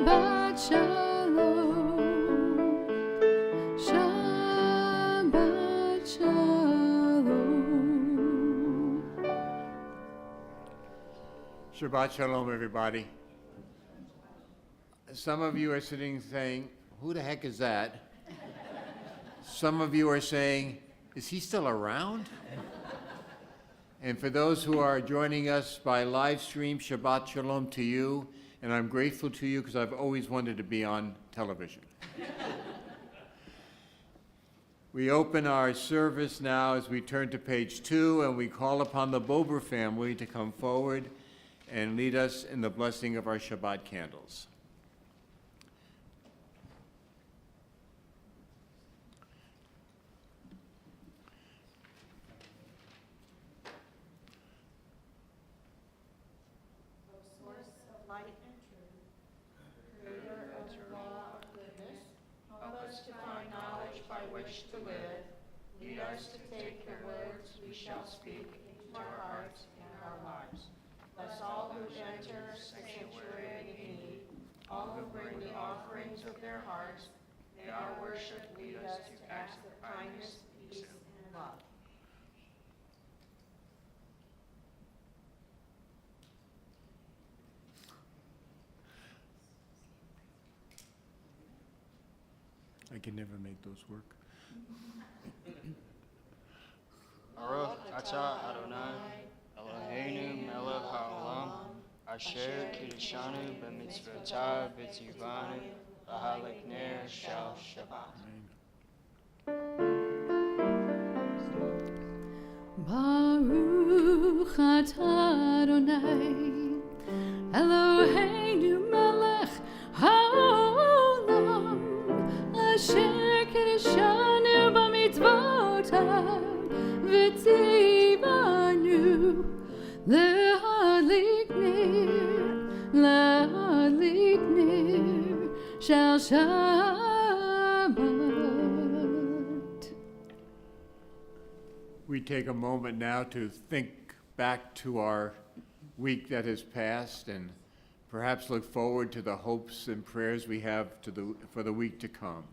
Shabbat Shalom, Shabbat Shalom. Shabbat Shalom, everybody. Some of you are sitting saying, who the heck is that? Some of you are saying, is he still around? And for those who are joining us by live stream, Shabbat Shalom to you. And I'm grateful to you because I've always wanted to be on television. We open our service now as we turn to page 2, and we call upon the Bober family to come forward and lead us in the blessing of our Shabbat candles. To live, lead us to take the words we shall speak into our hearts and our lives. Bless all who enter sanctuary in need, all who bring the offerings of their hearts. May our worship lead us to acts of kindness, peace, and love. I can never make those work. Baruch atah Adonai, Eloheinu melech haolam, asher kiddushanu b'mitzvotav v'tzivanu v'halek ner shel Shabbat. Baruch atah Adonai, Eloheinu melech haolam, asher kiddushanu b'mitzvotav v'tzivanu le'adlik ner shel Shabbat. We take a moment now to think back to our week that has passed and perhaps look forward to the hopes and prayers we have for the week to come.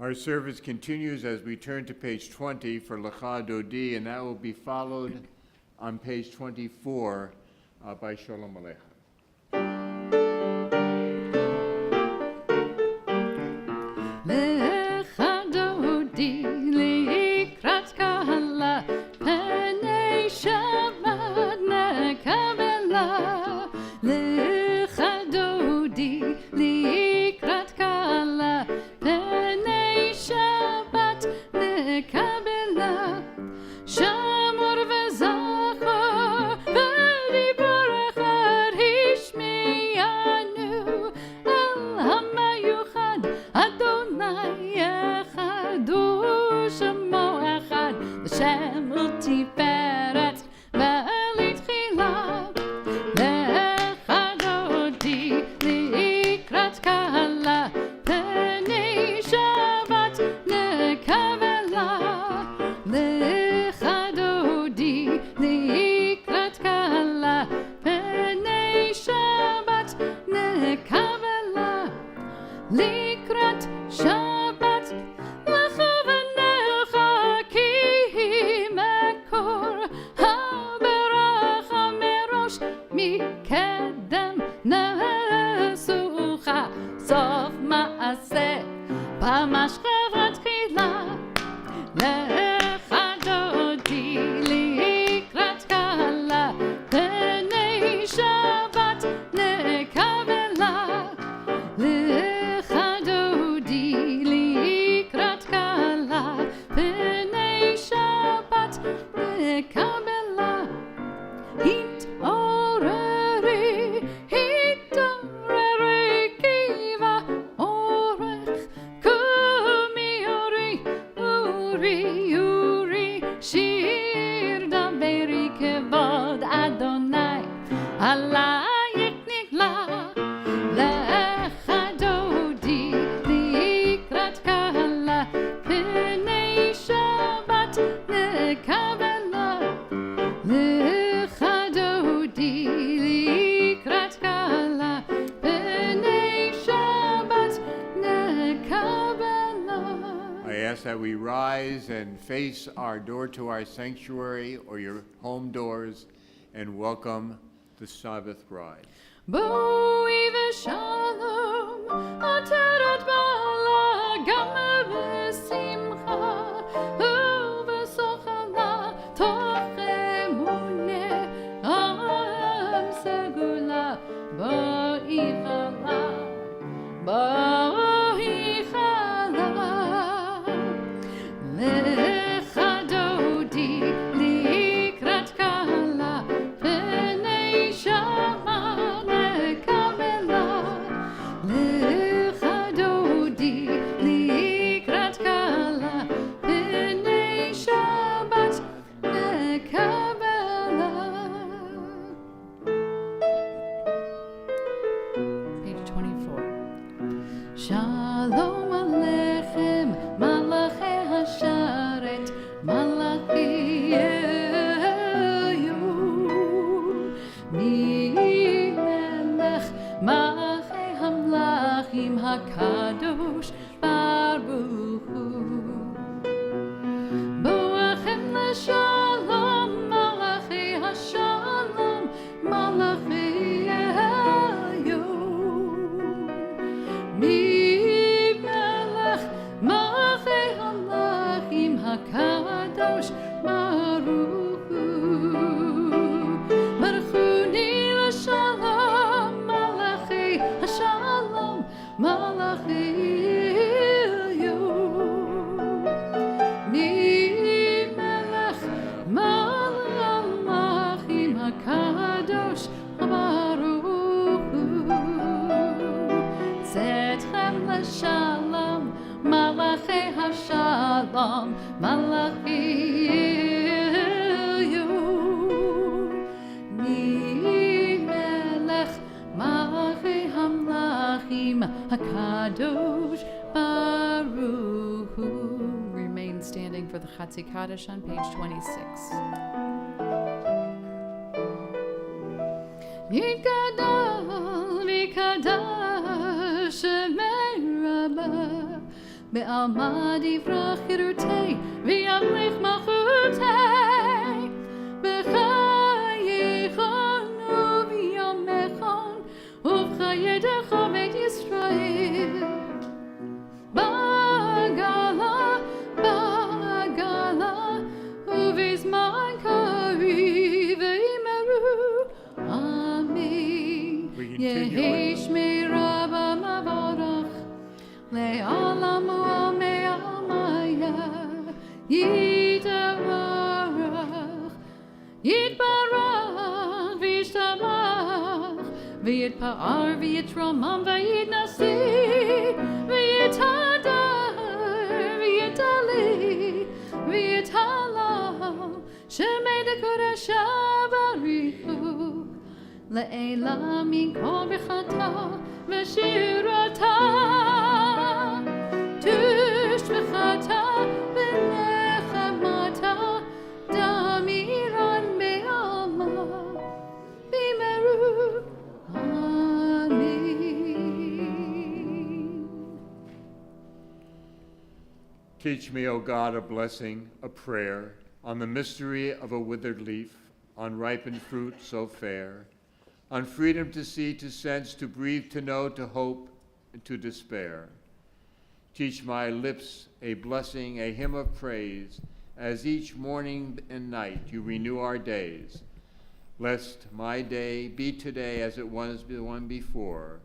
Our service continues as we turn to page 20 for Lecha Dodi, and that will be followed on page 24 by Shalom Aleichem. Lecha Dodi likrat kala, penei Shabbat nekabela. Lecha Dodi likrat kala, penei Shabbat nekabela. Shamor v'zachor v'dibur echad hishmiyanu el hamayuchad Adonai echadu shemo echad l'shem u'tiferet v'litchila. Lecha Dodi likrat kala, penei Shabbat nekabela. Lecha Dodi likrat kala, penei Shabbat nekabela. Likrat Shabbat lechavenecha ki mekor haberacha merosh mikedem nesucha sof maaseh b'mashchevrat tchila. Lecha Dodi likrat kala, penei Shabbat nekabela. Lecha Dodi likrat kala, penei Shabbat nekabela. Hit'oreri kiva orech kumi uri shir daberi kevod Adonai alayek nigla. Lecha Dodi likrat kala, ask that we rise and face our door to our sanctuary or your home doors and welcome the Sabbath bride. בואי ושלום, עטרת בעלה, גם בשמחה ובשמחה, תוך אמונה, עם סגולה, בואי חלה, בואי חלה. לך דודי לקראת קהלה, פני שמה לקבלה. לך דודי לקראת קהלה, פני שבת לקבלה. Page 24. Shalom Aleichem, Malachi Hasharet, Malachi Elyon. Mi Melech, Malachi Hamlachim HaKadosh Baruch Hu. Boachem l'shalom, Malachi Hashalom, Malachi Elyon. Mi Melech, Malachi Hamlachim HaKadosh Baruch Hu. Baruchuni l'shalom, Malachi Hashalom, Malachi Elyon. Mi Melech, Malachim HaKadosh Baruch Hu. Zetchem l'shalom, Malachi Hashalom, Malachi Elyon. Mi Melech, Malachi Hamlachim HaKadosh Baruch Hu. Remain standing for the Chatzi Kaddish on page 26. Yitgadol v'kadash shemei rabbah, be'alma divrach chirutei, v'yamlich malchutei, b'chayichon u'v'yamechon, u'v'chayedecha beit Yisrael. Bagala, bagala, u'v'zman kariv v'imeru. Amen. We continue on. Yehi shmei rabba mavorach, le'olam u'almei almaya, yitbarach, yitbarach, v'yishtamach, v'yitpa'ar, v'yitromam, v'yitnasi, v'yitadar, v'yitali, v'yitalal, shemei dekodesh barichu. Le'elam yinkol b'chata v'shirata, tush b'chata v'nechamata, damiran be'alma b'imeru. Amen. Teach me, O God, a blessing, a prayer, on the mystery of a withered leaf, on ripened fruit so fair, on freedom to see, to sense, to breathe, to know, to hope, and to despair. Teach my lips a blessing, a hymn of praise, as each morning and night you renew our days. Lest my day be today as it was the one before,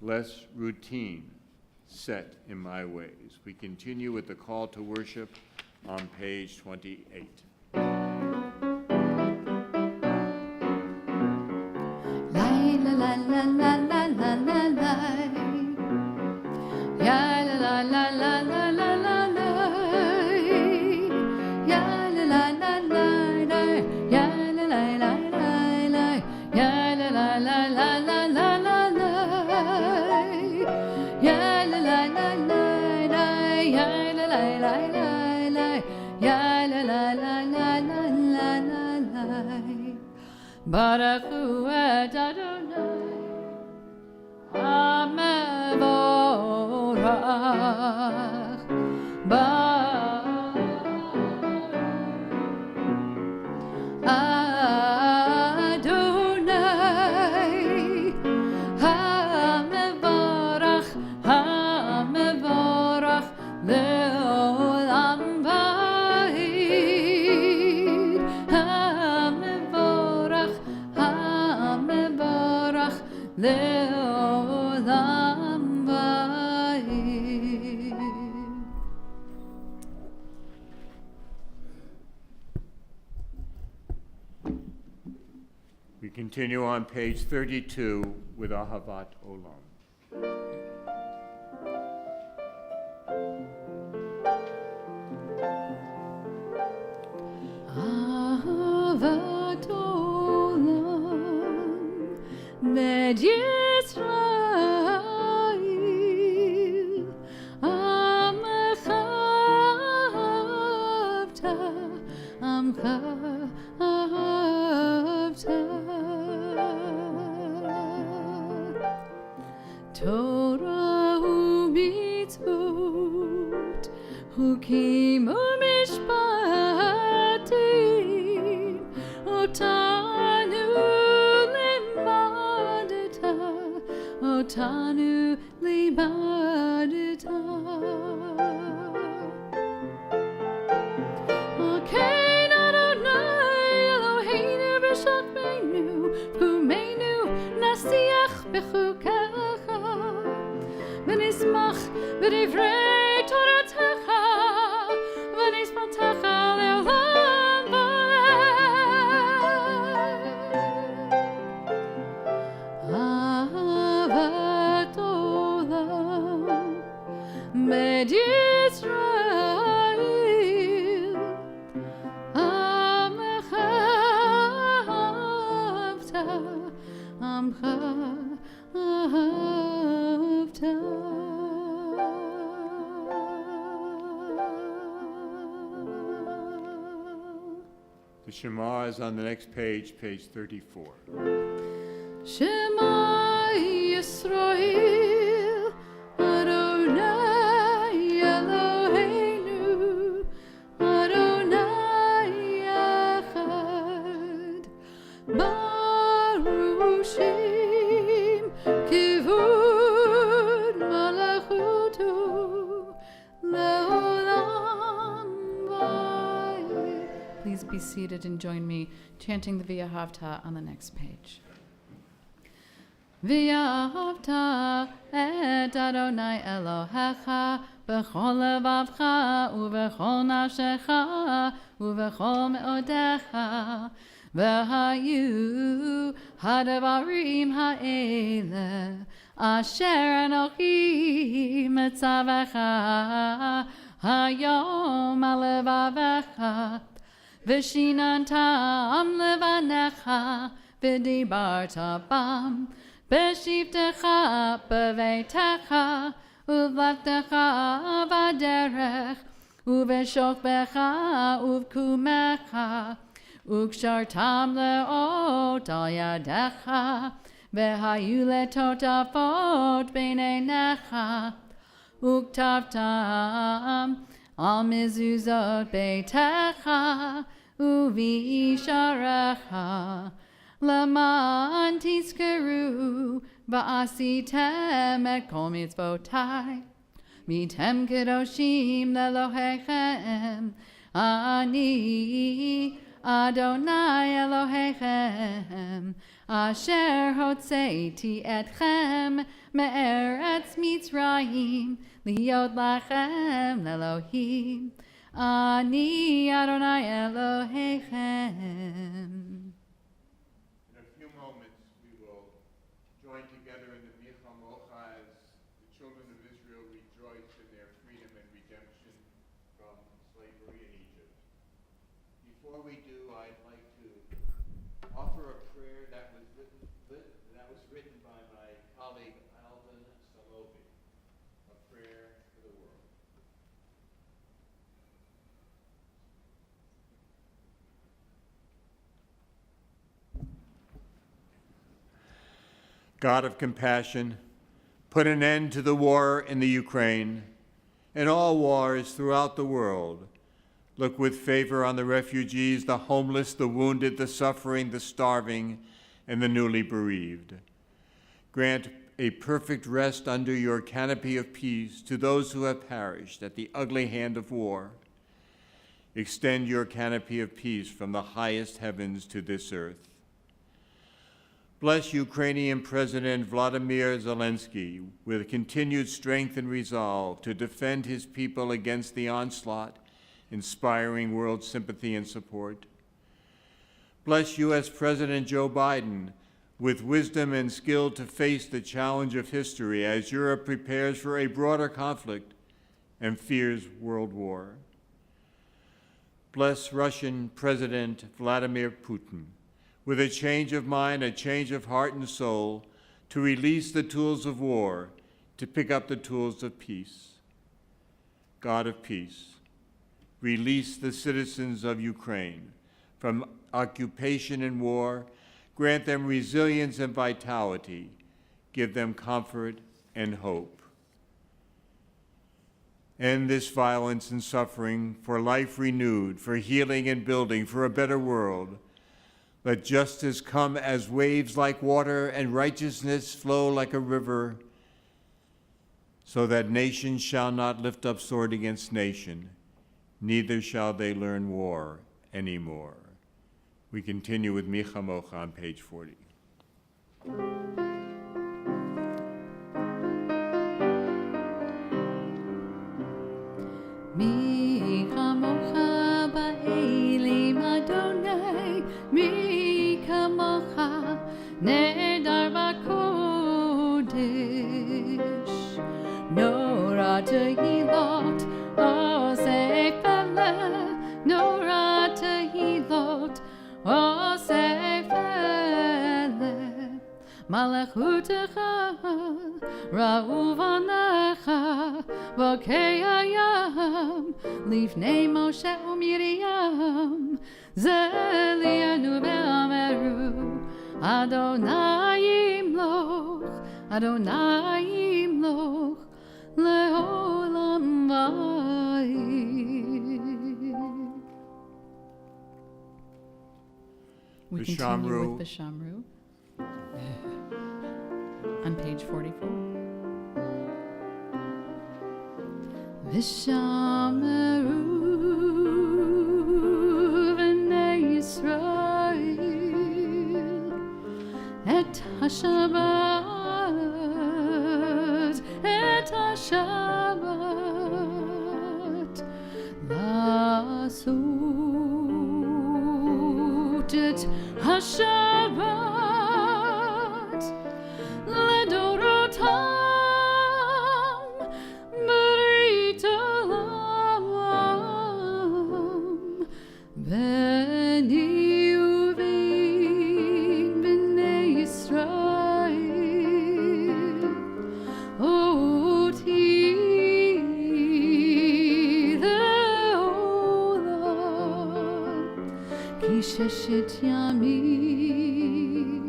less routine set in my ways. We continue with the call to worship on page 28. La la la la la la la la la. Ya la la la la la la la la. Ya la la la la la. Ya la la la la la. Ya la la la la la la la la. Ya la la la la la. Ya la la la la la. Ya la la la la la la la. Baruch Hu et Adonai, HaMevorach. continue on page 32 with Ahavat Olam. Ahavat Olam Med Yisrael Amcha Ahavta Torah u'mitzvot Hukim u'mishpatim Otanu limadata Akein Adonai Eloheinu b'shachmeinu V'kumeinu nasiach b'chukecha V'nismach b'divrei Toratecha V'nispatecha le'olam v'ed Ahavat Olam Med Yisrael Amcha The Shema is on the next page, page 34. Shema Yisrael Adonai Eloheinu Adonai Echad Baruch Shem Kivud Malachuto Leolam Vayed. Please be seated and join me chanting the V'ahavta on the next page. V'ahavta et Adonai Elohecha b'chol levavcha u'b'chol nafshecha u'b'chol me'odecha v'hayu hadavarim ha'ele asher anochi metzavecha hayom alevavecha v'shinantam levanecha v'dibarta bam B'shivtecha b'veitecha u'v'lavtecha v'derech u'v'shokbecha u'v'kumecha u'kshartam le'ot al yadecha v'hayu letotafot b'neinecha u'ktavtam al mezuzot beitecha u'v'isharecha Laman tizkeru va'asitem et kol mitzvotai mitem kedoshim lelohechem ani Adonai Elohechem asher hotzeiti etchem me'eretz Mitzrayim liot lachem lelohim ani Adonai Elohechem. God of compassion, put an end to the war in the Ukraine and all wars throughout the world. Look with favor on the refugees, the homeless, the wounded, the suffering, the starving, and the newly bereaved. Grant a perfect rest under your canopy of peace to those who have perished at the ugly hand of war. Extend your canopy of peace from the highest heavens to this earth. Bless Ukrainian President Vladimir Zelensky with continued strength and resolve to defend his people against the onslaught, inspiring world sympathy and support. Bless U.S. President Joe Biden with wisdom and skill to face the challenge of history as Europe prepares for a broader conflict and fears world war. Bless Russian President Vladimir Putin with a change of mind, a change of heart and soul, to release the tools of war, to pick up the tools of peace. God of peace, release the citizens of Ukraine from occupation and war, grant them resilience and vitality, give them comfort and hope. End this violence and suffering for life renewed, for healing and building, for a better world. Let justice come as waves like water and righteousness flow like a river, so that nation shall not lift up sword against nation, neither shall they learn war anymore. We continue with Micha Mocha on page 40. Mi kamocha ba'elim Adonai, mi kamocha nedar b'kodesh. Nora tehilot oseh pele, nora tehilot oseh pele. Malachutecha ra'uvanecha v'keyayam lifnei Moshe u'Miriam zelianu ve'ameru Adonai yimloch Adonai yimloch le'olam va'ed. We continue with the Shamru on page 44. V'shameru v'nei Yisrael et HaShabbat la'asot et HaShabbat ledorotam brit olam beni uvin b'nei Yisrael oti le'olam ki sheshet yamim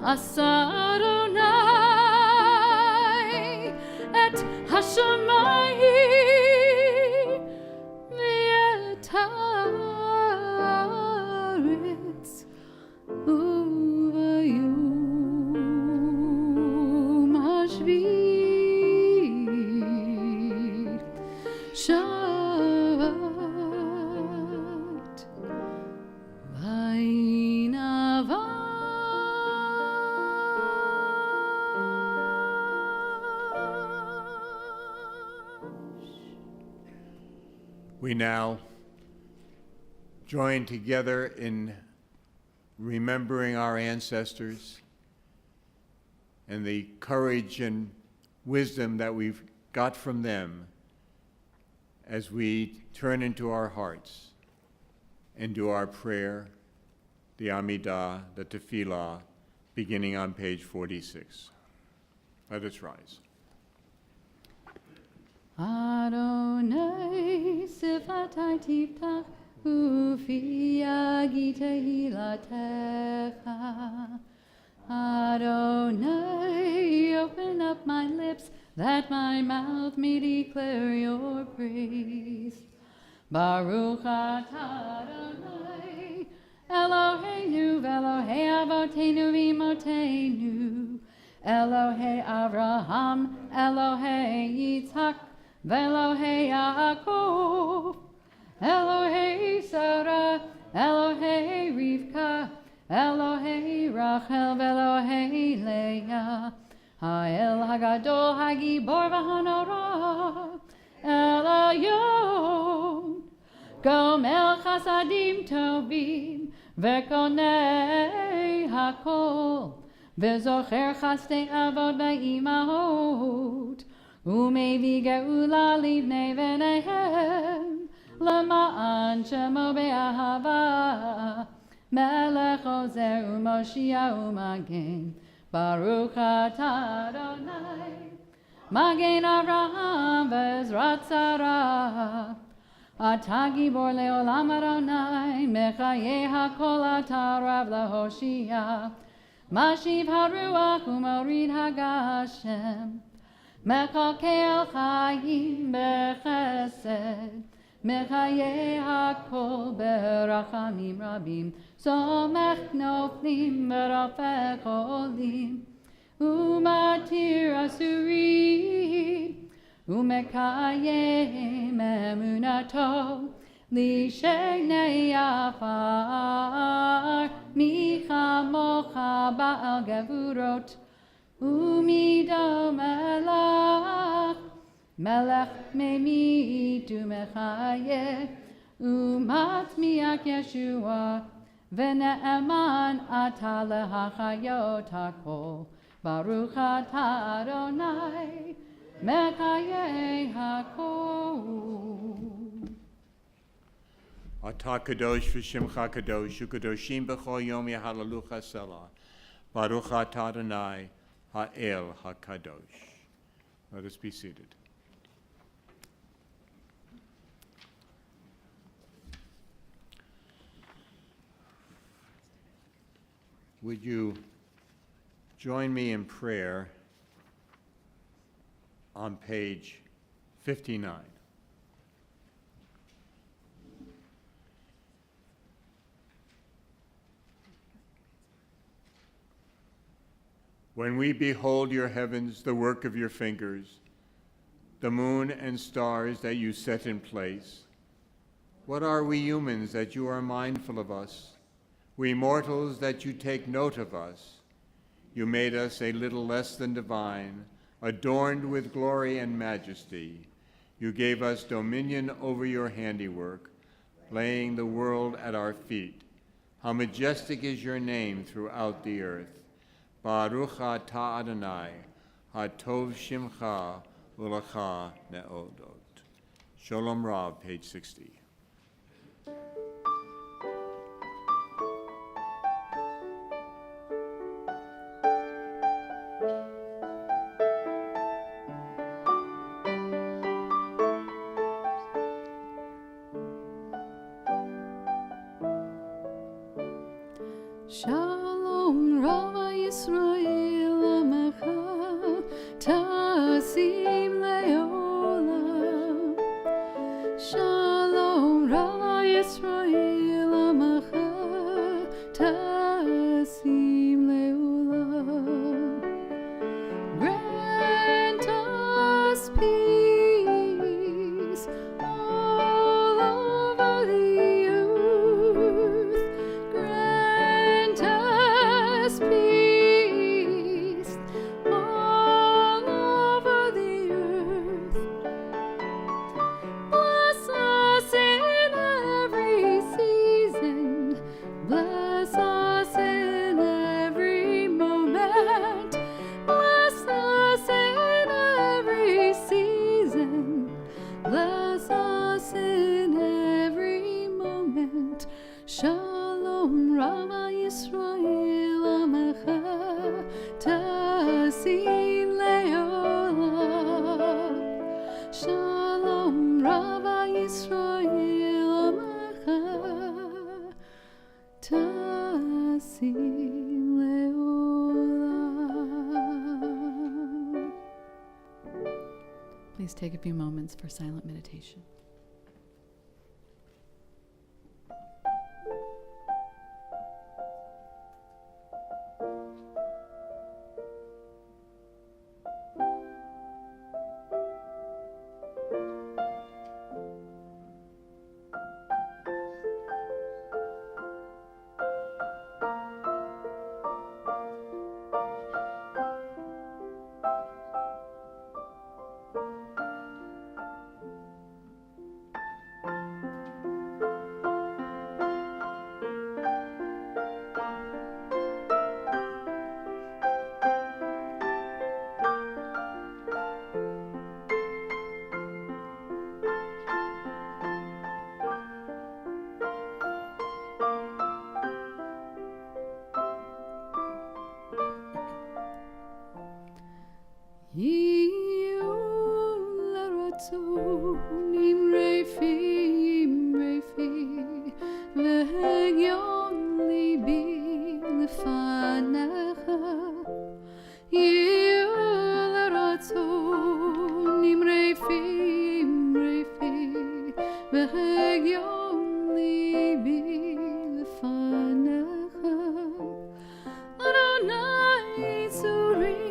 asa Adonai et hashamayim v'et haaretz uvayom hashvi Shabbat v'inava. We now join together in remembering our ancestors and the courage and wisdom that we've got from them as we turn into our hearts and do our prayer, the Amidah, the Tefillah, beginning on page 46. Let us rise. Adonai sifatai tiftach ufi yagi tehilatecha. Adonai, open up my lips that my mouth may declare your praise. Baruch atah Adonai, Eloheinu v'Elohei avoteinu v'imotenu, Elohei Avraham, Elohei Yitzhak, Ve'Elohei Yaakov, Elohei Sarah, Elohei Rivka, Elohei Rachel, Ve'Elohei Leah, Ha'el Hagadol Hagibor V'Hanora, Elayom, Gomel Chasadim Tovim, וקונה הכל, וזוכר חסדי אבות ואימהות, ומביא גאולה לבני בניהם, למען שמו באהבה, מלך עוזר ומושיע ומגן, ברוך אתה אדוני, מגן אברהם ועזרת שרה. אתה גיבור לעולם אדוני, מחיי הכל אתה רב להושיע, משיב הרוח ומוריד הגשם, מקלקל חיים בחסד, מחיי הכל ברחמים רבים, סומך נופלים ורופא חולים, ומתיר אסורים, ומקיים אמונתו לשני עפר, מי כמוך בעל גבורות, ומידו מלך, מלך ממית ומחיה, ומטמיע ישועה, ונאמן אתה להחיות הכל, ברוך אתה אדוני, מחיי הכל. אתה קדוש ושמך קדוש, וקדושים בכל יום יהללוך סלה. Baruch atah Adonai, Ha'el HaKadosh. Let us be seated. Would you join me in prayer on page 59? When we behold your heavens, the work of your fingers, the moon and stars that you set in place, what are we humans that you are mindful of us? We mortals that you take note of us. You made us a little less than divine, adorned with glory and majesty. You gave us dominion over your handiwork, laying the world at our feet. How majestic is your name throughout the earth. Baruch atah Adonai, hatov shimcha u'lecha ne'odot. Sholom Rav, page 60. Shalom Rava Yisrael Amecha Tasim Leolam. Shalom Rava Yisrael Amecha Tasim Leolam. Grant us peace all over the earth. Grant us peace all over the earth. Bless us in every season. Bless us in every moment. Bless us in every season. Bless us in every moment. Shalom Rama Yisrael Amecha Tasim Leolam. Shalom Rava Yisrael Amecha Tasim Leolam. Please take a few moments for silent meditation. והגיון ליבי לפניך. אדוני צורי,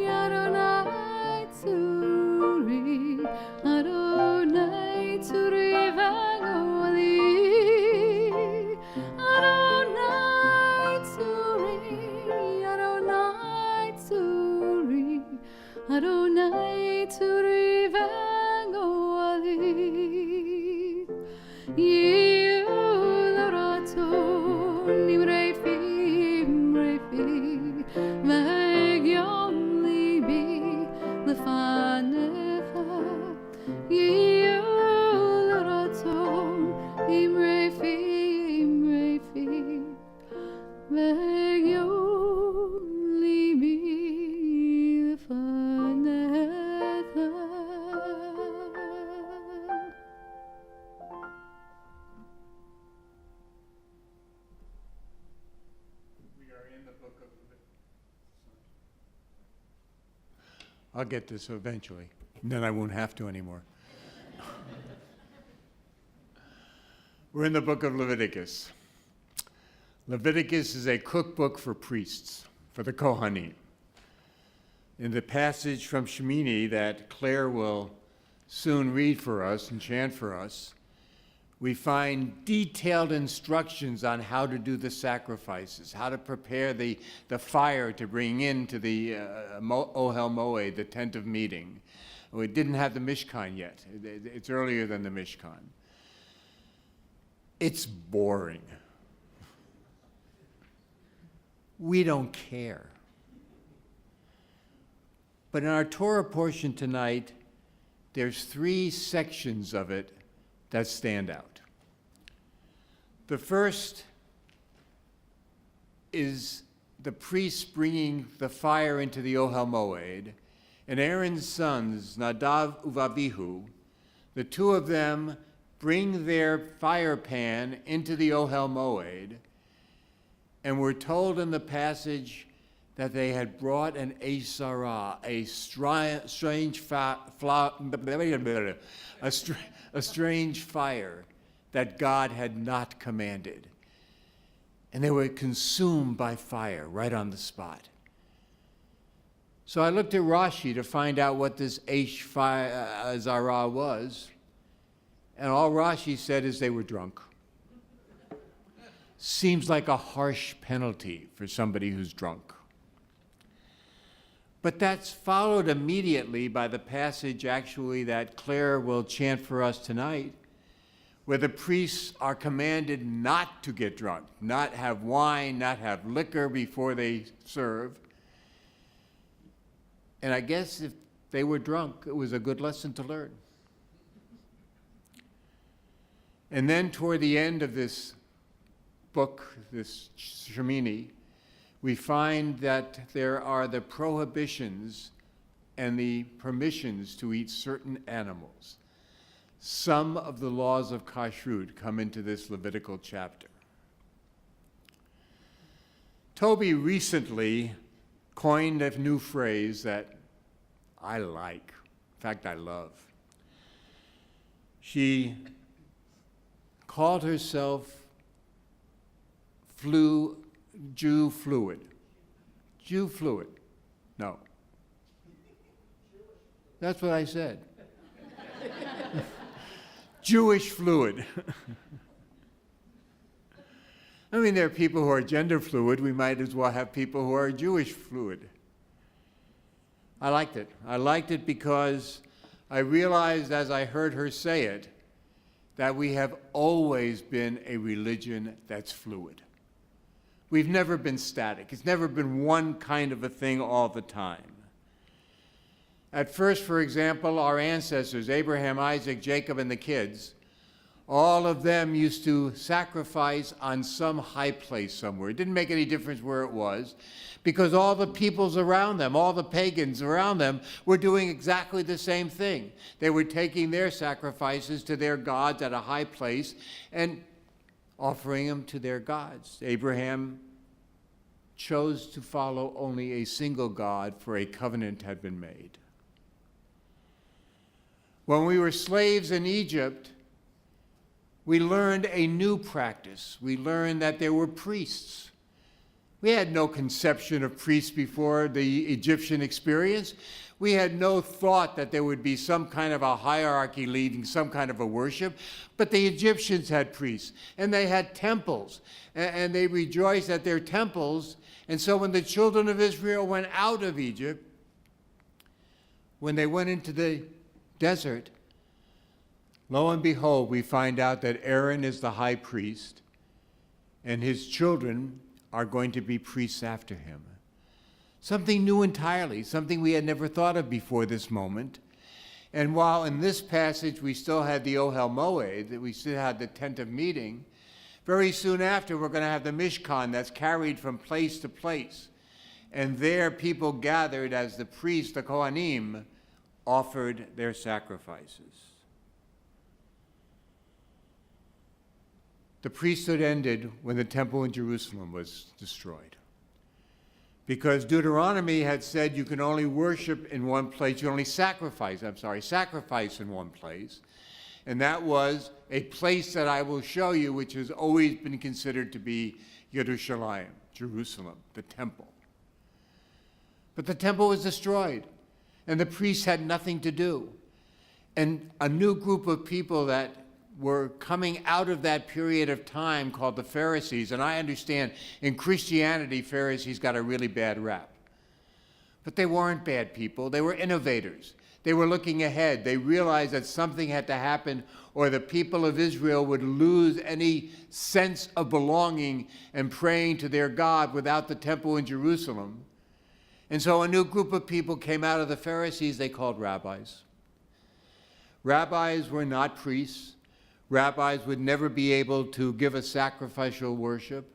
אדוני צורי, אדוני צורי וגואלי. אדוני צורי, אדוני צורי, אדוני צורי וגואלי. יהיו לרצון אמרי פי, והגיון ליבי לפניך. יהיו לרצון אמרי פי, והגיון ליבי לפניך. We are in the book of Leviticus. I'll get this eventually, and then I won't have to anymore. We're in the book of Leviticus. Leviticus is a cookbook for priests, for the Kohanim. In the passage from Shemini that Claire will soon read for us and chant for us, we find detailed instructions on how to do the sacrifices, how to prepare the fire to bring into the Ohel Moed, the tent of meeting. We didn't have the Mishkan yet. It's earlier than the Mishkan. It's boring. We don't care. But in our Torah portion tonight, there's 3 sections of it that stand out. The first is the priests bringing the fire into the Ohel Moed, and Aaron's sons, Nadav and Avihu, the 2 of them bring their fire pan into the Ohel Moed, and we're told in the passage that they had brought an Asarah, a strange fire that God had not commanded. And they were consumed by fire right on the spot. So I looked at Rashi to find out what this Asarah was, and all Rashi said is they were drunk. Seems like a harsh penalty for somebody who's drunk. But that's followed immediately by the passage actually that Claire will chant for us tonight, where the priests are commanded not to get drunk, not have wine, not have liquor before they serve. And I guess if they were drunk, it was a good lesson to learn. And then toward the end of this book, this Shemini, we find that there are the prohibitions and the permissions to eat certain animals. Some of the laws of kashrut come into this Levitical chapter. Toby recently coined a new phrase that I like, in fact, I love. She called herself Jew fluid. Jew fluid. No. That's what I said. Jewish fluid. I mean, there are people who are gender fluid. We might as well have people who are Jewish fluid. I liked it. I liked it because I realized as I heard her say it that we have always been a religion that's fluid. We've never been static. It's never been one kind of a thing all the time. At first, for example, our ancestors, Abraham, Isaac, Jacob, and the kids, all of them used to sacrifice on some high place somewhere. It didn't make any difference where it was, because all the peoples around them, all the pagans around them, were doing exactly the same thing. They were taking their sacrifices to their gods at a high place and offering them to their gods. Abraham chose to follow only a single God, for a covenant had been made. When we were slaves in Egypt, we learned a new practice. We learned that there were priests. We had no conception of priests before the Egyptian experience. We had no thought that there would be some kind of a hierarchy leading some kind of a worship. But the Egyptians had priests, and they had temples, and they rejoiced at their temples. And so when the children of Israel went out of Egypt, when they went into the desert, lo and behold, we find out that Aaron is the high priest, and his children are going to be priests after him. Something new entirely, something we had never thought of before this moment. And while in this passage we still had the Ohel Moed, that we still had the tent of meeting, very soon after we're going to have the Mishkan that's carried from place to place. And there people gathered as the priests, the Kohanim, offered their sacrifices. The priesthood ended when the temple in Jerusalem was destroyed. Because Deuteronomy had said you can only worship in one place, you only sacrifice in one place. And that was a place that I will show you, which has always been considered to be Yerushalayim, Jerusalem, the temple. But the temple was destroyed, and the priests had nothing to do. And a new group of people that were coming out of that period of time called the Pharisees. And I understand in Christianity, Pharisees got a really bad rap. But they weren't bad people. They were innovators. They were looking ahead. They realized that something had to happen or the people of Israel would lose any sense of belonging and praying to their God without the temple in Jerusalem. And so a new group of people came out of the Pharisees they called rabbis. Rabbis were not priests. Rabbis would never be able to give a sacrificial worship.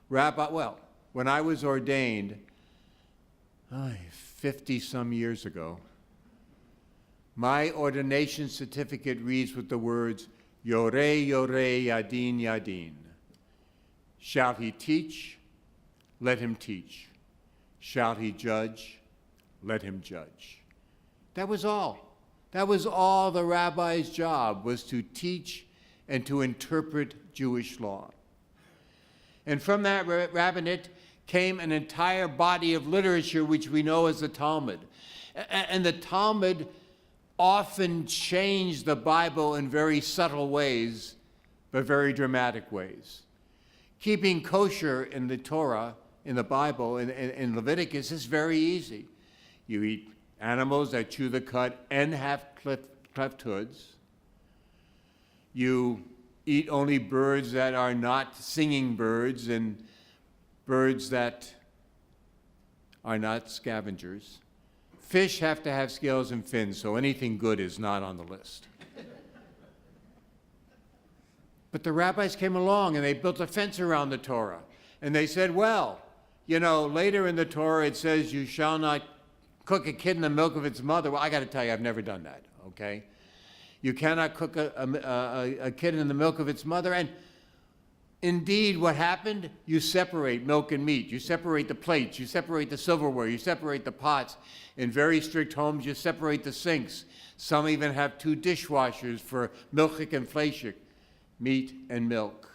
When I was ordained, 50-some years ago, my ordination certificate reads with the words, Yoreh, Yoreh, Yadin, Yadin. Shall he teach? Let him teach. Shall he judge? Let him judge. That was all. That was all the rabbi's job, was to teach and to interpret Jewish law. And from that rabbinate came an entire body of literature which we know as the Talmud. And the Talmud often changed the Bible in very subtle ways, but very dramatic ways. Keeping kosher in the Torah, in the Bible, in Leviticus is very easy. You eat animals that chew the cud and have cleft hoods. You eat only birds that are not singing birds and birds that are not scavengers. Fish have to have scales and fins, so anything good is not on the list. But the rabbis came along and they built a fence around the Torah. And they said, well, later in the Torah it says you shall not cook a kid in the milk of its mother. Well, I got to tell you, I've never done that, okay? You cannot cook a kid in the milk of its mother. And indeed, what happened? You separate milk and meat. You separate the plates. You separate the silverware. You separate the pots. In very strict homes, you separate the sinks. Some even have 2 dishwashers for milchik and fleishik, meat and milk.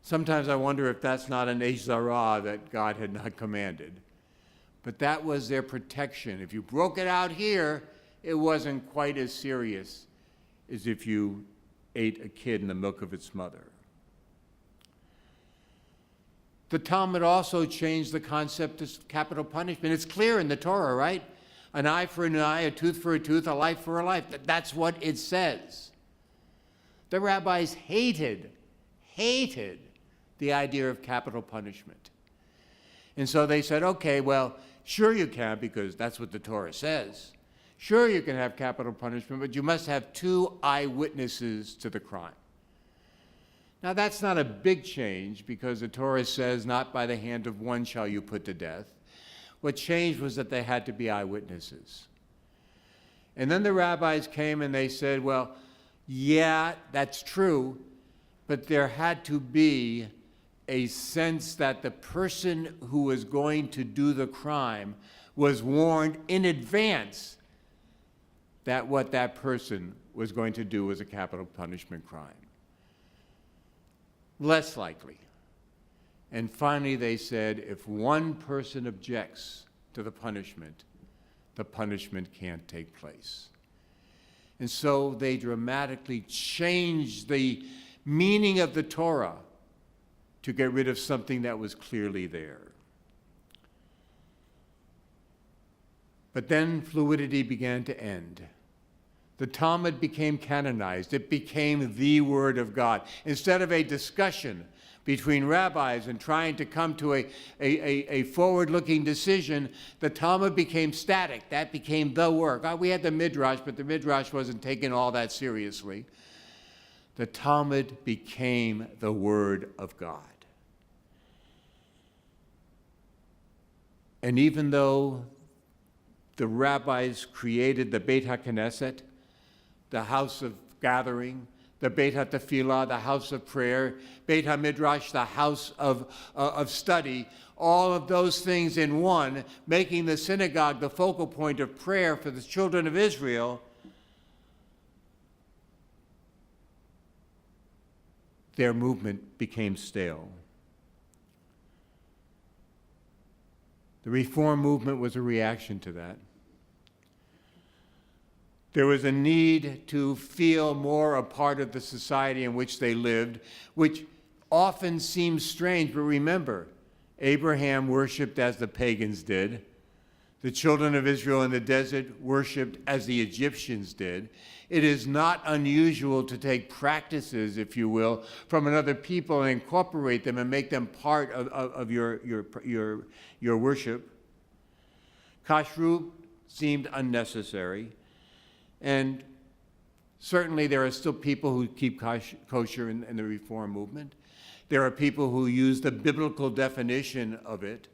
Sometimes I wonder if that's not an Eish Zarah that God had not commanded. But that was their protection. If you broke it out here, it wasn't quite as serious as if you ate a kid in the milk of its mother. The Talmud also changed the concept of capital punishment. It's clear in the Torah, right? An eye for an eye, a tooth for a tooth, a life for a life. That's what it says. The rabbis hated the idea of capital punishment. And so they said, okay, well, sure you can, because that's what the Torah says. Sure you can have capital punishment, but you must have 2 eyewitnesses to the crime. Now that's not a big change, because the Torah says, not by the hand of one shall you put to death. What changed was that they had to be eyewitnesses. And then the rabbis came and they said, well, yeah, that's true, but there had to be a sense that the person who was going to do the crime was warned in advance that what that person was going to do was a capital punishment crime. Less likely. And finally they said, if one person objects to the punishment can't take place. And so they dramatically changed the meaning of the Torah to get rid of something that was clearly there. But then fluidity began to end. The Talmud became canonized. It became the Word of God. Instead of a discussion between rabbis and trying to come to a forward-looking decision, the Talmud became static. That became the work. We had the Midrash, but the Midrash wasn't taken all that seriously. The Talmud became the Word of God. And even though the rabbis created the Beit HaKnesset, the house of gathering, the Beit HaTefillah, the house of prayer, Beit HaMidrash, the house of study, all of those things in one, making the synagogue the focal point of prayer for the children of Israel, their movement became stale. The Reform movement was a reaction to that. There was a need to feel more a part of the society in which they lived, which often seems strange, but remember, Abraham worshiped as the pagans did. The children of Israel in the desert worshiped as the Egyptians did. It is not unusual to take practices, if you will, from another people and incorporate them and make them part of your worship. Kashrut seemed unnecessary. And certainly there are still people who keep kosher in the Reform movement. There are people who use the biblical definition of it.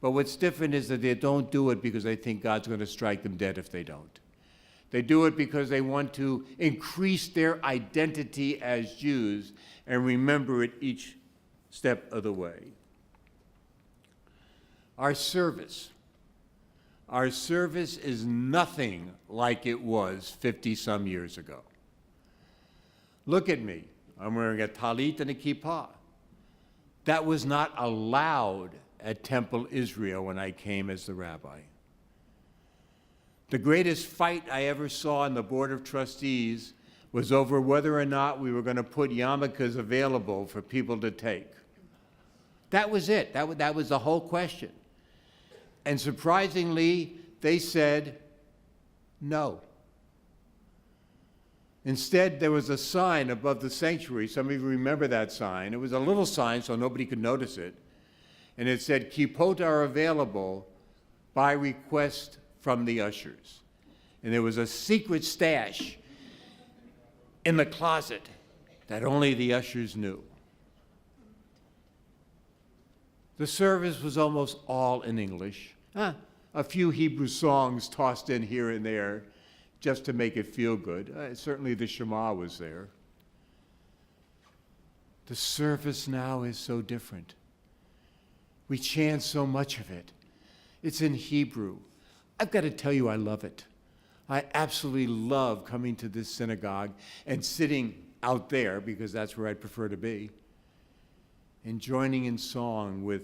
But what's different is that they don't do it because they think God's going to strike them dead if they don't. They do it because they want to increase their identity as Jews and remember it each step of the way. Our service is nothing like it was 50-some years ago. Look at me. I'm wearing a talit and a kippah. That was not allowed at Temple Israel when I came as the rabbi. The greatest fight I ever saw in the Board of Trustees was over whether or not we were going to put yarmulkes available for people to take. That was it. That was the whole question. And surprisingly, they said no. Instead, there was a sign above the sanctuary. Some of you remember that sign. It was a little sign so nobody could notice it. And it said, kippot are available by request from the ushers. And there was a secret stash in the closet that only the ushers knew. The service was almost all in English. A few Hebrew songs tossed in here and there just to make it feel good. Certainly the Shema was there. The service now is so different. We chant so much of it. It's in Hebrew. I've got to tell you, I love it. I absolutely love coming to this synagogue and sitting out there, because that's where I'd prefer to be, and joining in song with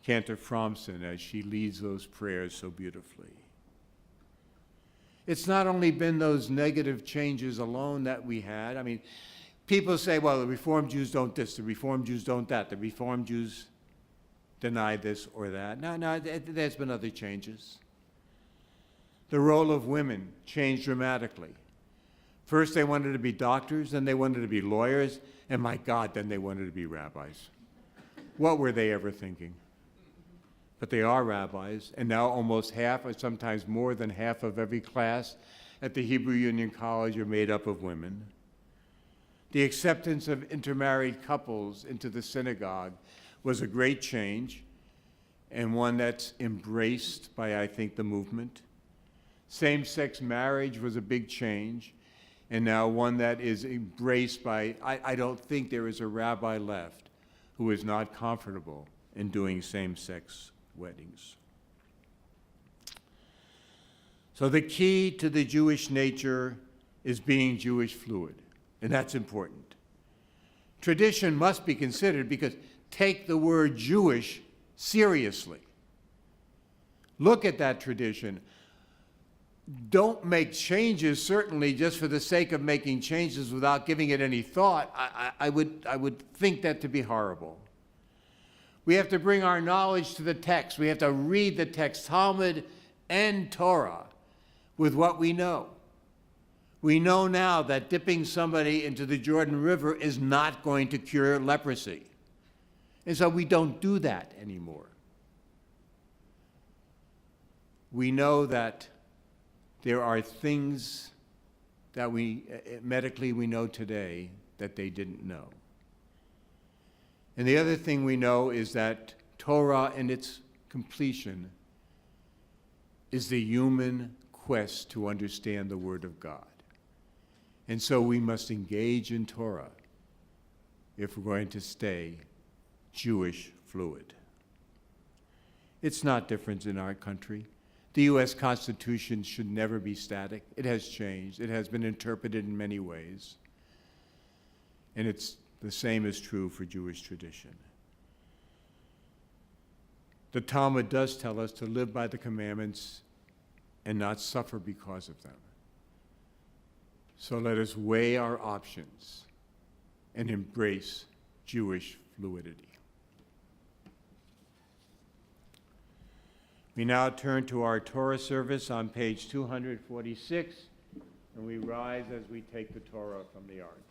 Cantor Fromson as she leads those prayers so beautifully. It's not only been those negative changes alone that we had. I mean, people say, well, the Reformed Jews don't this, the Reformed Jews don't that, the Reformed Jews deny this or that. No, there's been other changes. The role of women changed dramatically. First they wanted to be doctors, then they wanted to be lawyers, and my God, then they wanted to be rabbis. What were they ever thinking? But they are rabbis, and now almost half, or sometimes more than half of every class at the Hebrew Union College are made up of women. The acceptance of intermarried couples into the synagogue was a great change, and one that's embraced by, I think, the movement. Same-sex marriage was a big change, and now one that is embraced by, I don't think there is a rabbi left who is not comfortable in doing same-sex weddings. So the key to the Jewish nature is being Jewish fluid, and that's important. Tradition must be considered because take the word Jewish seriously. Look at that tradition. Don't make changes, certainly, just for the sake of making changes without giving it any thought. I would think that to be horrible. We have to bring our knowledge to the text. We have to read the text, Talmud and Torah, with what we know. We know now that dipping somebody into the Jordan River is not going to cure leprosy. And so we don't do that anymore. We know that there are things that medically we know today that they didn't know. And the other thing we know is that Torah in its completion is the human quest to understand the Word of God. And so we must engage in Torah if we're going to stay Jewish fluid. It's not different in our country. The U.S. Constitution should never be static. It has changed. It has been interpreted in many ways. And it's the same is true for Jewish tradition. The Talmud does tell us to live by the commandments and not suffer because of them. So let us weigh our options and embrace Jewish fluidity. We now turn to our Torah service on page 246, and we rise as we take the Torah from the ark.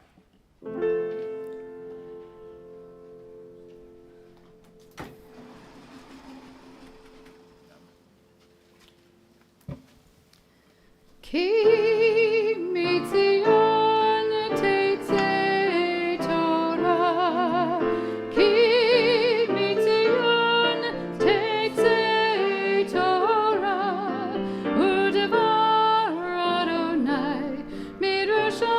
Ki mitzion teitzei Torah, ki mitzion teitzei Torah, u'devar Adonai mirushalayim,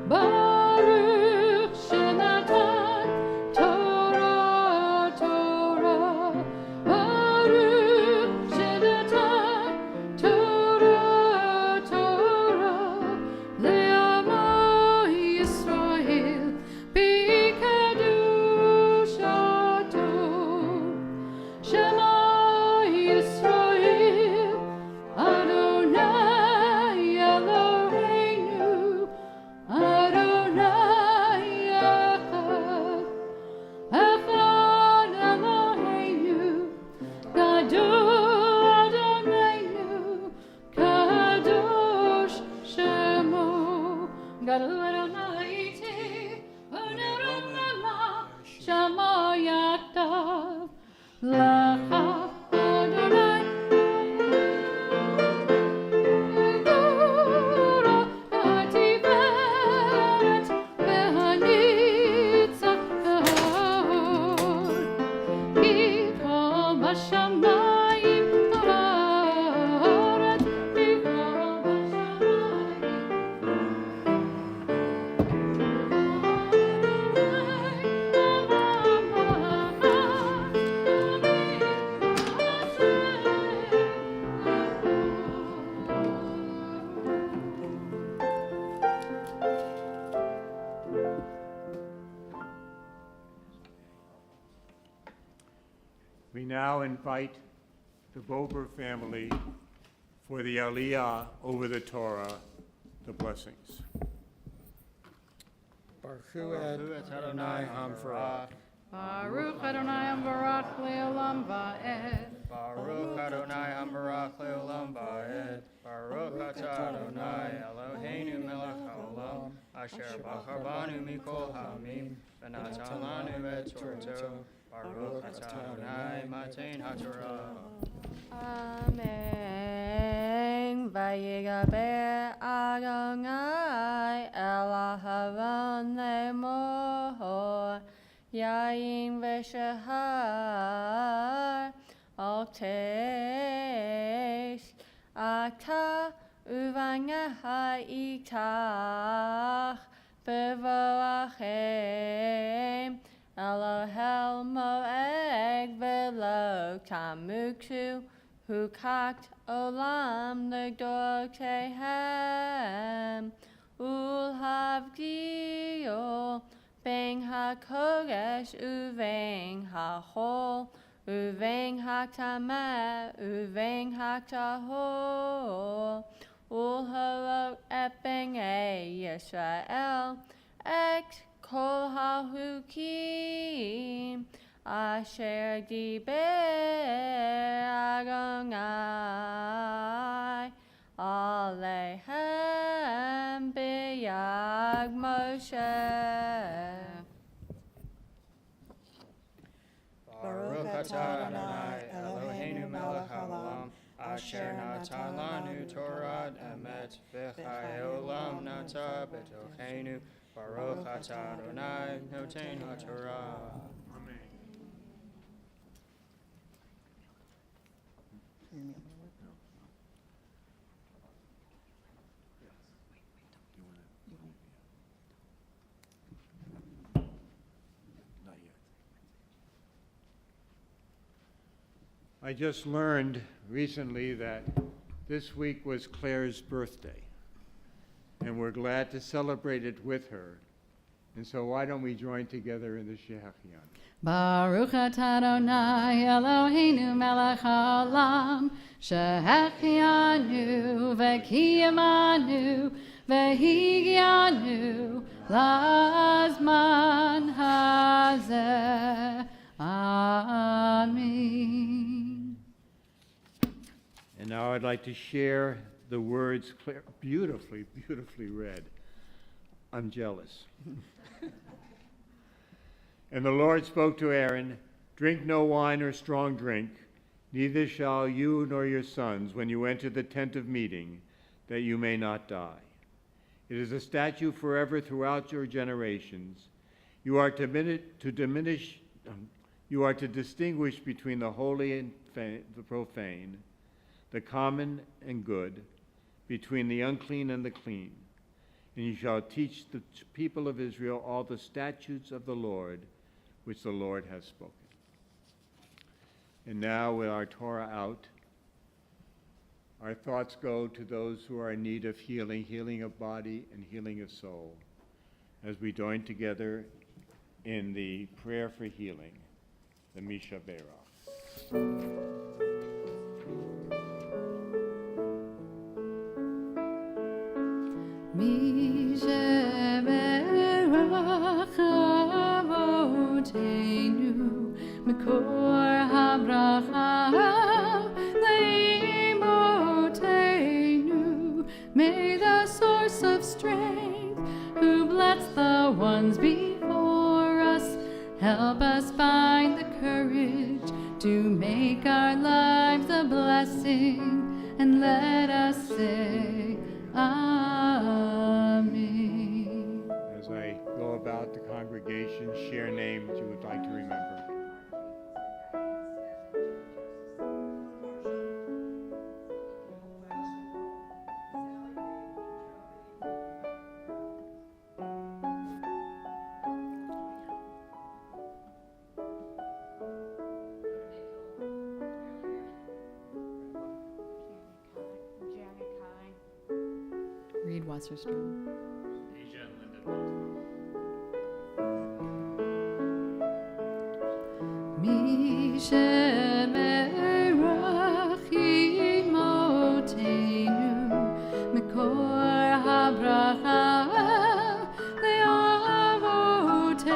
Baruch shenatan Torah, Torah, Baruch shenatan Torah, Torah, le'amo Yisrael b'kedushato. Shema Yisrael, Adonai Eloheinu, Adonai Echad, Echad Eloheinu, Gadol Adonai, Kadosh Shemo, Gadol Adonai Iti, Unerum Lema, Shema Yatav, Lecha Adonai, Gura Hatiferet, V'hanitzachon, Ki kol b'shamayim v'haaretz, Ki kol We now invite the Bober family for the Aliyah over the Torah, the blessings. Baruch hu Adonai Hamvarach. Baruch Adonai Ambarak Le'olam Va'ed. Baruch Adonai Hamvarach Le'olam Va'ed. Baruch atah Adonai Eloheinu melech haolam, asher bachar banu mikol ha'amim, v'natan lanu et Torto. Baruch atah Adonai matein haTorah. Amen. Vayigaber Adonai el aharon lemor, yain v'shahar, al tesh, ata uvanga itach, bevoachem, Elohel moed velo tamuksu Hukakt olam negdor tehem, ulhavgio, bang ha-kodesh uvang ha-hol, uvang ha-tameh, uvang ha-tahol, ulhalok epeng Yisrael, et kol ha-hukim, asher diber Adonai alehem b'yad Moshe. Baruch atah Adonai Eloheinu melech haolam, asher natan lanu Torah emet v'chai olam nata b'tochenu. Baruch atah Adonai noten haTorah. I just learned recently that this week was Claire's birthday, and we're glad to celebrate it with her. And so why don't we join together in the Shehachian? Baruch atah Adonai Eloheinu melech haolam, shehachianu v'kiyamanu v'higianu lazman hazeh. Amen. And now I'd like to share the words Claire beautifully read. I'm jealous. And the Lord spoke to Aaron, "Drink no wine or strong drink, neither shall you nor your sons when you enter the tent of meeting, that you may not die. It is a statute forever throughout your generations. You are to distinguish between the holy and the profane, the common and good, between the unclean and the clean. And you shall teach the people of Israel all the statutes of the Lord, which the Lord has spoken." And now, with our Torah out, our thoughts go to those who are in need of healing of body and healing of soul, as we join together in the prayer for healing, the Misha Berach. Misha Berach Avotenu Mekor HaBracha Leimotenu. May the source of strength, who bless the ones before us, help us find the courage to make our lives a blessing, and let us say Amen. As I go about the congregation, share names you would like to remember. Reed Wasserstrom. Misha Berach Imotenu Mekor HaBracha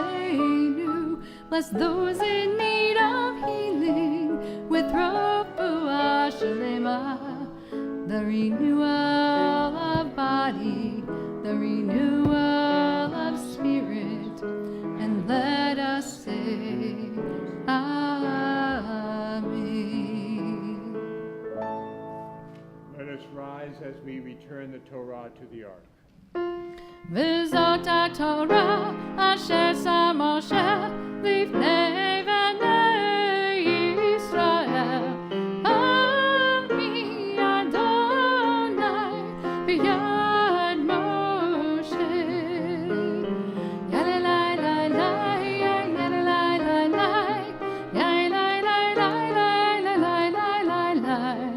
Le'avotenu. Bless those in need of healing with Refuah Shalema, the renewal of body, the renewal of spirit, and let us say Amen. Let us rise as we return the Torah to the ark. V'zot HaTorah asher sa Moshe lifnei bnei Yisrael. Ami Adonai b'yad Moshe. Yalelai lai lai, yalelai lai lai, yalelai lai lai lai lai lai lai lai lai.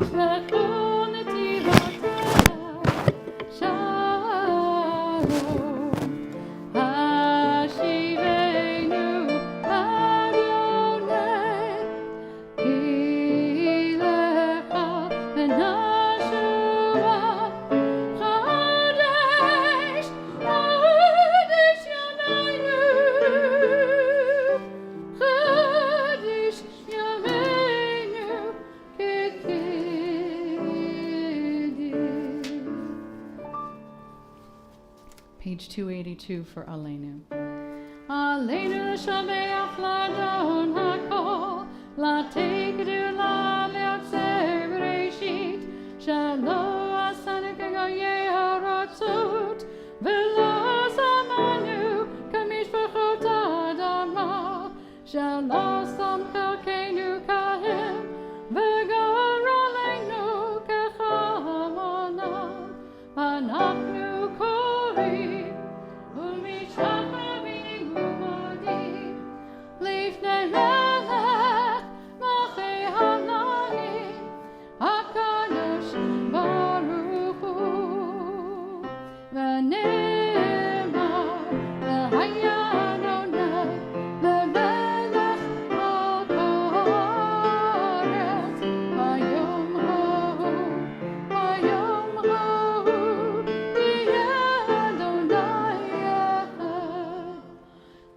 V'chol netivotai, Shalom. Hashivenu Adonai Ilecha v'nashua Chodesh, Chodesh Yameinu, Chodesh Yameinu K'kiddush. Page 282 for Aleinu. Aleinu shameach ladon hakol, latekedu la me'atzer bereshit, shalo asanu k'goye haratzot, v'lo samanu k'mishpachot adama, shalo sam chalkeinu kahem, v'gar aleinu k'chamanam, anachnu korim, u'mishachavim u'modim, lifnei melech malchei ha'alalim, HaKadosh Baruch Hu. V'ne'emar v'haya Adonai lemelech al kol haaretz, hayom hahu yeh Adonai echad,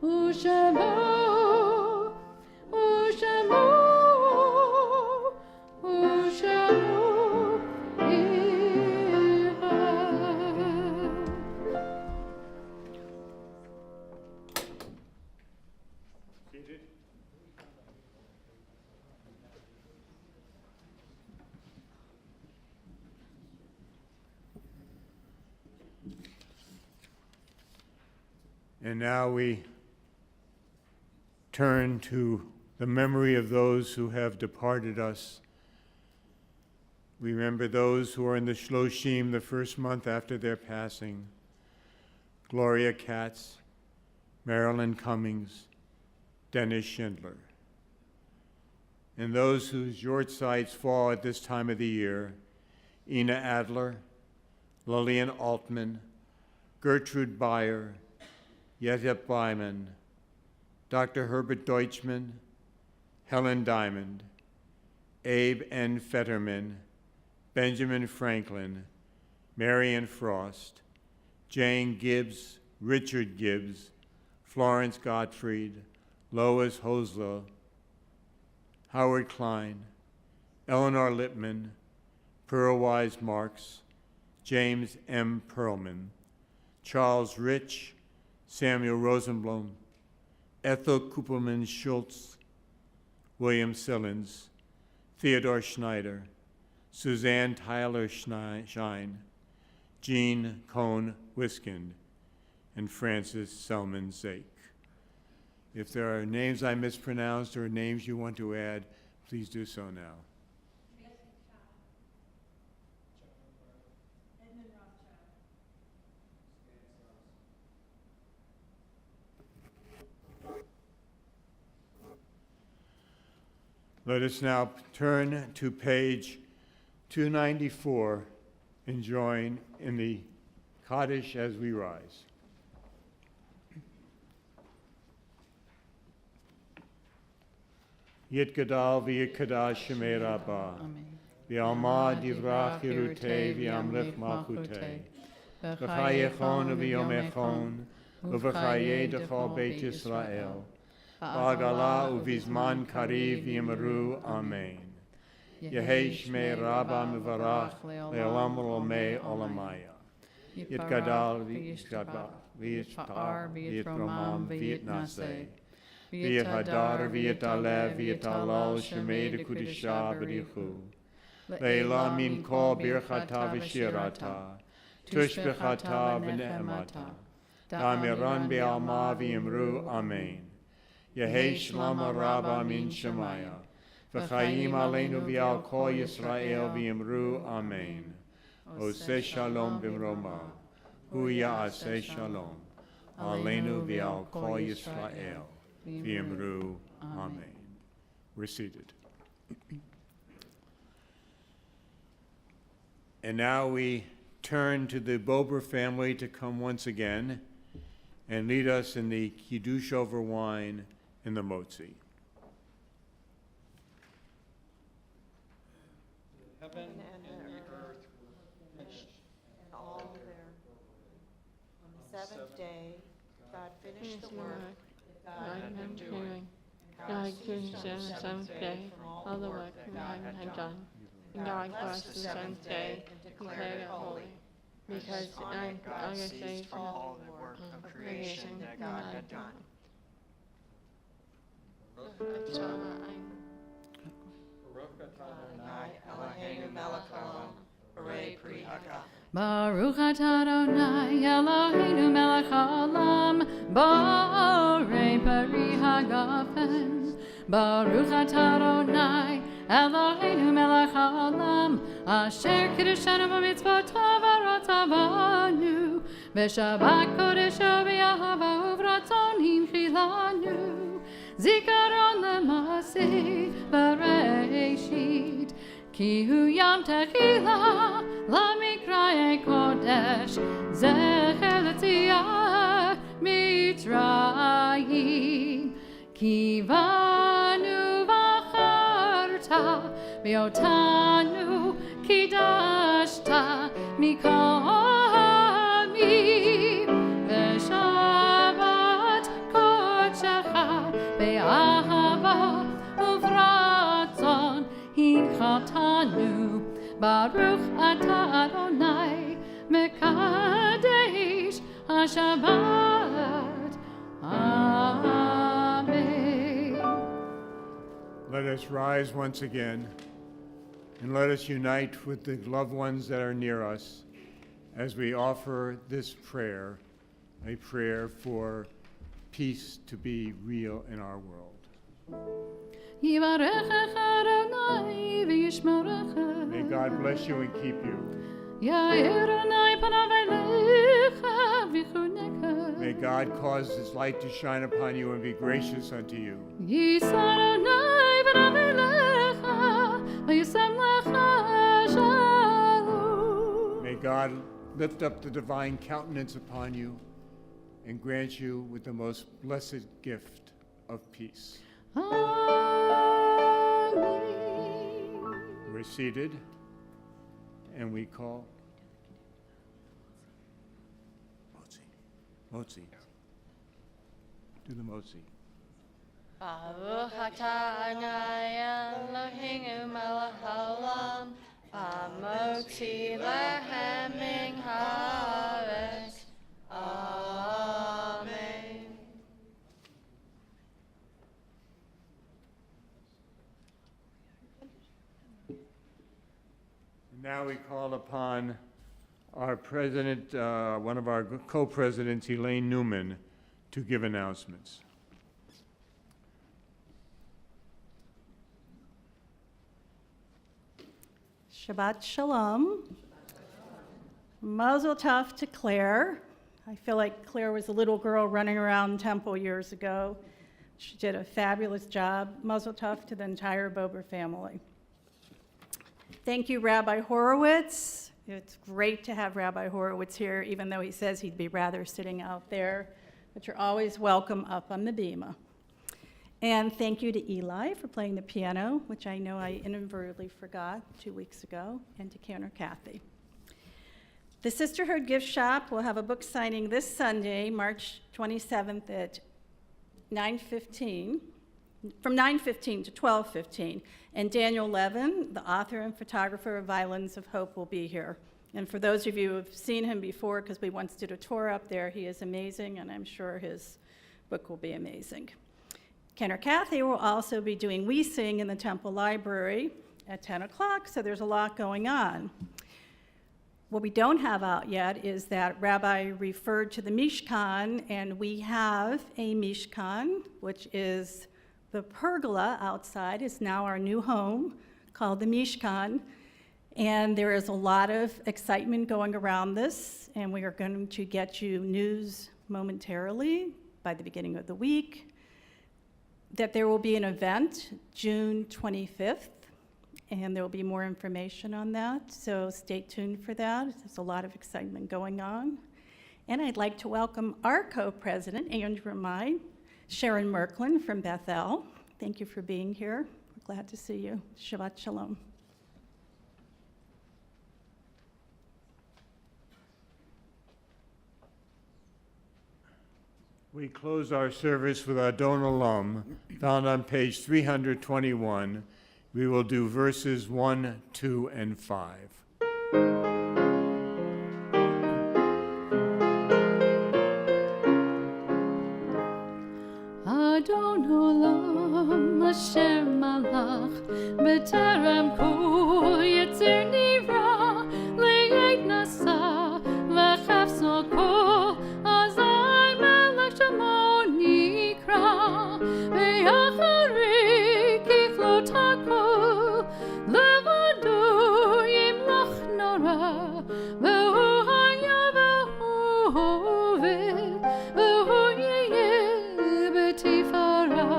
u'shemo echad. And now we turn to the memory of those who have departed us. We remember those who are in the Shloshim, the first month after their passing. Gloria Katz, Marilyn Cummings, Dennis Schindler. And those whose yortzites fall at this time of the year, Ina Adler, Lillian Altman, Gertrude Beyer, Yetta Byman, Dr. Herbert Deutschman, Helen Diamond, Abe N. Fetterman, Benjamin Franklin, Marion Frost, Jane Gibbs, Richard Gibbs, Florence Gottfried, Lois Hosler, Howard Klein, Eleanor Lippman, Pearl Wise Marks, James M. Perlman, Charles Rich, Samuel Rosenblum, Ethel Kupperman Schultz, William Sillins, Theodore Schneider, Suzanne Tyler Shine, Jean Cohn Wiskind, and Francis Selman Zake. If there are names I mispronounced or names you want to add, please do so now. Let us now turn to page 294 and join in the Kaddish as we rise. Yitgadal v'yitkadash shemei Rabbah, v'alma divrach yirutei v'yamlich malchutei, v'chayechon v'yomechon, uv'chayei dechol Beit Yisrael, v'agala uvizman kariv yimru, Amen. Yehei shmei Rabbah mevarach le'olam olomei olamaya. Yitgadal v'yitzpar v'yitromam v'yitnaseh. V'yithadar v'yitalev v'yitalal shemei dekudisha b'richu. Le'ela min kol birchata v'shirata, tushbechata v'ne'emata. Damiran be'alma v'yimru, Amen. Yehei shlama Rabbah min shemaya. V'chayim aleinu v'al kol Yisrael v'yimru, Amen. Oseh shalom b'mroma, hu ya'aseh shalom. Aleinu v'al kol Yisrael v'yimru, Amen. We're seated. And now we turn to the Bober family to come once again and lead us in the Kiddush over wine and the motzi. Heaven and the earth and all there. On the seventh day, God finished the work that God had been doing. God finished the seventh day, all the work that God had done. And God blessed the seventh day and declared it holy, because on August ceased from all the work of creation that God had done. Eloheinu melech haolam, Hooray pri hagah. Baruch atah Adonai Eloheinu melech haolam, Borei peri hagafen. Baruch atah Adonai Eloheinu melech haolam, Asher kiddushanu b'mitzvotav v'rotzavanu, B'shabbat kodesho v'yahava uvratzon himchilanu, Zikaron lemasi b'reishit, Ki hu yam techila lamikraye kodesh, Zecher l'tziyah mitzrayim, Ki vanu v'acharta v'otanu kidashta mikol ha'amim, v'shabbat kodeshecha be'ahava uvratzon hinchatanu. Baruch atah Adonai mekadesh haShabbat. Amen. Let us rise once again and let us unite with the loved ones that are near us as we offer this prayer, a prayer for peace to be real in our world. Yivarechecha Adonai v'yishmerecha. May God bless you and keep you. Ya'ir Adonai panav elecha v'chunecha. May God cause his light to shine upon you and be gracious unto you. Yisa Adonai panav elecha v'yisem lecha shalom. May God lift up the divine countenance upon you and grant you with the most blessed gift of peace. Amen. We're seated and we call Motzi. Do the Motzi. Baruch atah Adonai Eloheinu melech haolam, hamotzi lechem min haaretz. Amen. Now we call upon our president, one of our co-presidents, Elaine Newman, to give announcements. Shabbat Shalom. Mazel tov to Claire. I feel like Claire was a little girl running around Temple years ago. She did a fabulous job. Mazel tov to the entire Bober family. Thank you, Rabbi Horowitz. It's great to have Rabbi Horowitz here, even though he says he'd be rather sitting out there. But you're always welcome up on the bima. And thank you to Eli for playing the piano, which I know I inadvertently forgot 2 weeks ago, and to Cantor Kathy. The Sisterhood Gift Shop will have a book signing this Sunday, March 27th at 9:15, from 9:15 to 12:15. And Daniel Levin, the author and photographer of Violins of Hope, will be here. And for those of you who have seen him before, because we once did a tour up there, he is amazing, and I'm sure his book will be amazing. Cantor Kathy will also be doing We Sing in the Temple Library at 10 o'clock, so there's a lot going on. What we don't have out yet is that Rabbi referred to the Mishkan, and we have a Mishkan, which is the pergola outside. Is now our new home, called the Mishkan. And there is a lot of excitement going around this, and we are going to get you news momentarily by the beginning of the week that there will be an event June 25th, and there will be more information on that, so stay tuned for that. There's a lot of excitement going on. And I'd like to welcome our co-president, Andrew and I, Sharon Merklin from Bethel. Thank you for being here. We're glad to see you. Shabbat Shalom. We close our service with Adon Olam, found on page 321. We will do verses 1, 2, and 5. Adon Olam Asher Malach B'terem Kol Yetzer Nivra Le'et Nasa V'chafso Kol Azai Melech Shemo Nikra Ve'achari Kichlot HaKol Levado Yimlach Nora V'hu Haya V'hu Hoved V'hu Yeh B'tifara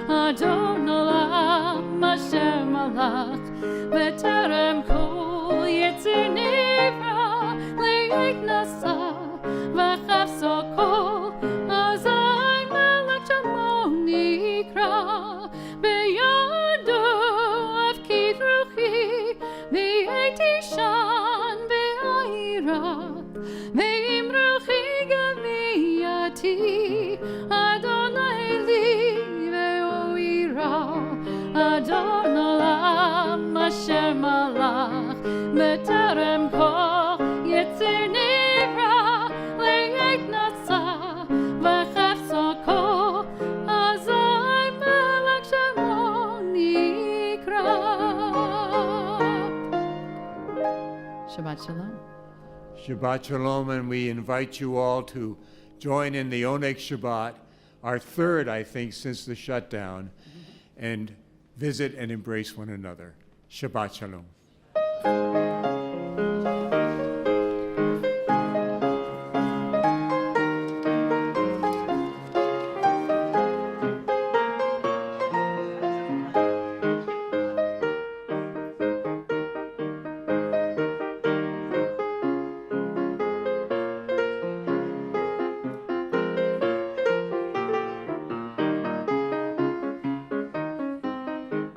Adon Olam Asher Malach B'terem Kol Yetzer Nivra Le'et Nasa V'chafso Kol Azai Melech Shemo Nikra B'yado Avkid Ruchi V'yeti Shan V'ayira Ve'im Ruchi Gaviyati Adonai Li Ve'oira Adon Olam Asher Malach B'terem Kol Yetzer Nivra Le'et Nasa V'chafso Kol Azai Melech Shemo Nikra. Shabbat Shalom. Shabbat Shalom, and we invite you all to join in the Oneg Shabbat, our third, I think, since the shutdown, and visit and embrace one another. Shabbat Shalom.